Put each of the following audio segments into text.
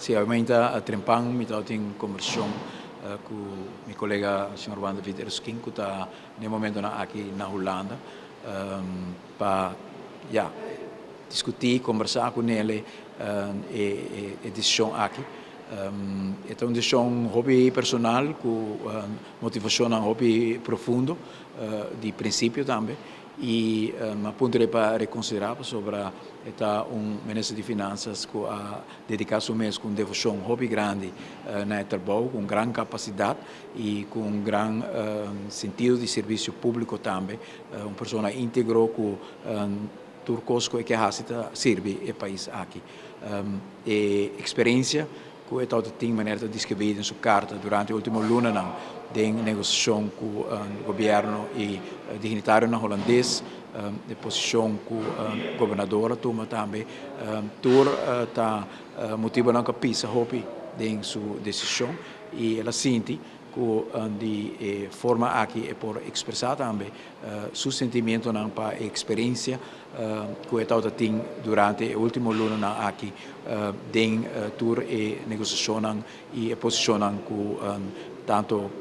se aumenta a trempang mitad em conversão com meu colega Sr. Wanda Viterskin que está no momento aqui na Holanda para discutir, conversar com ele e decisão aqui. É uma decisão hobby personal com motivação um hobby profundo de princípio também e apontei para reconsiderar sobre ministro de finanças que a dedicar seu mês com devoção hobby grande na trabalho com grande capacidade e com grande sentido de serviço público também uma pessoa íntegra com turcosco e que serve o país aqui e experiência que é toda tem maneira de descrever em sua carta durante a última luna de negociação com o governo e dignitário holandês de posição com o governador toma também tur tá motivo não que pisa hobby em sua decisão e ela sente que de forma aqui é por expressar também seu sentimento não para a experiência que é toda tem durante a última luna aqui de tour e negociação e a posição que tanto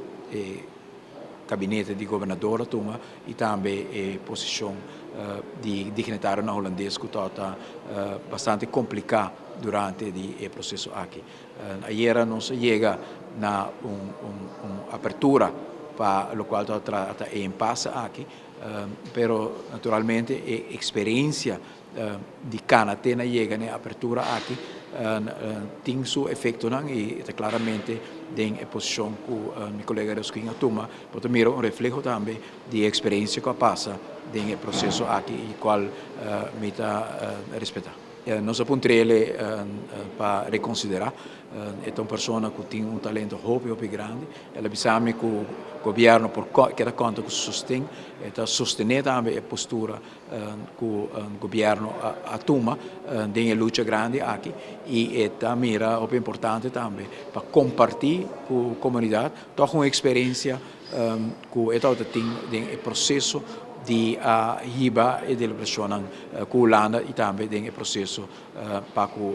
gabinete de governador toma e também a posição de dignitário holandês que está bastante complicado durante o processo aqui. Ayer não se chega na uma apertura para o qual está em impasse aqui, pero naturalmente a experiência de Canadá chega na apertura aqui tem seu efeito e claramente tem a posição que meu colega Reskin toma, porque mira reflexo também de experiência que passa no processo aqui e qual me está respeitar. Nós apontamos para reconsiderar. É uma pessoa que tem talento hobby grande. Ela precisa que o governo, por cada conta que sustém, sostener também a postura que o governo toma em luta grande aqui. E mira é importante também para compartilhar com a comunidade toda uma experiência que tem no processo de riba e deliberação com a Holanda e também tem o processo para o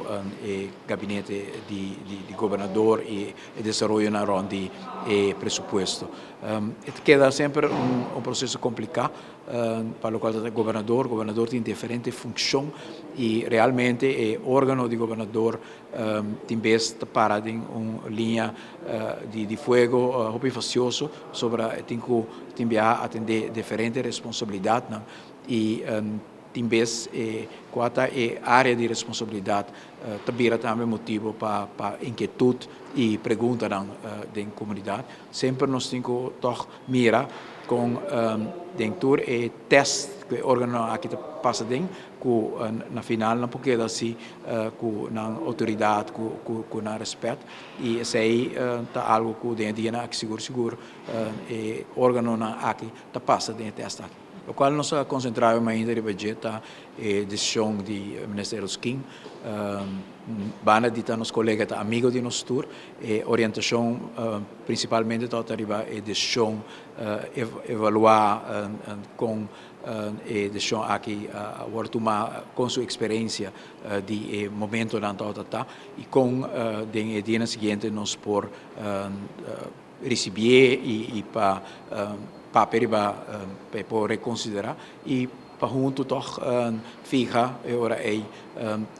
gabinete de governador e desenvolvimento na ronda de presupuesto. Queda sempre um processo complicado para o qual o governador tem diferentes funções e realmente o órgão de governador tem vez para uma linha de fogo muito facioso sobre tem que atender diferentes responsabilidades e tem vez quanto a área de responsabilidade também motivo para inquietude e pergunta da comunidade. Sempre nós temos que mirar com dentro e teste que o órgão aqui passa dentro que na final não pode assim com na autoridade com na respeito e isso aí tá algo que dentro de seguro e órgão aqui tá passa dentro teste aqui. O qual nós concentramos ainda no budget a decisão do Ministério Skin, banda de nos colegas amigos de nosso tour, e orientação principalmente toda a decisão evaluar com a decisão aqui a tomar com sua experiência de momento na toda e com o dia seguinte nós por receber e para reconsiderar e para junto fija agora que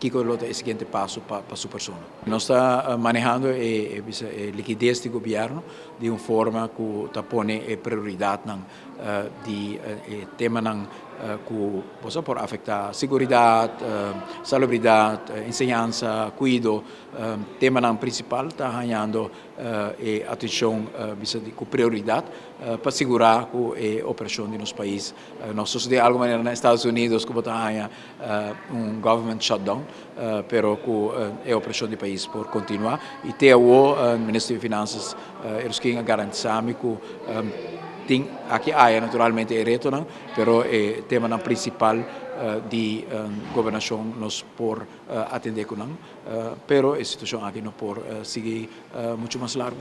é o seguinte passo para a sua pessoa. Nós estamos manejando a liquidez do governo de uma forma que põe prioridade de tema que possa afetar segurança, salubridade, ensinança, cuidado. Tema principal está ganhando atenção com prioridade para assegurar que a operação de nosso país. Nós de alguma maneira nos Estados Unidos que está government shutdown, pero que a operação do país por continuar e até o Ministro de Finanças eles querem garantir que aqui há naturalmente retorno, pero o tema principal de governação nos por atender com pero a situação aqui não por seguir muito mais largo.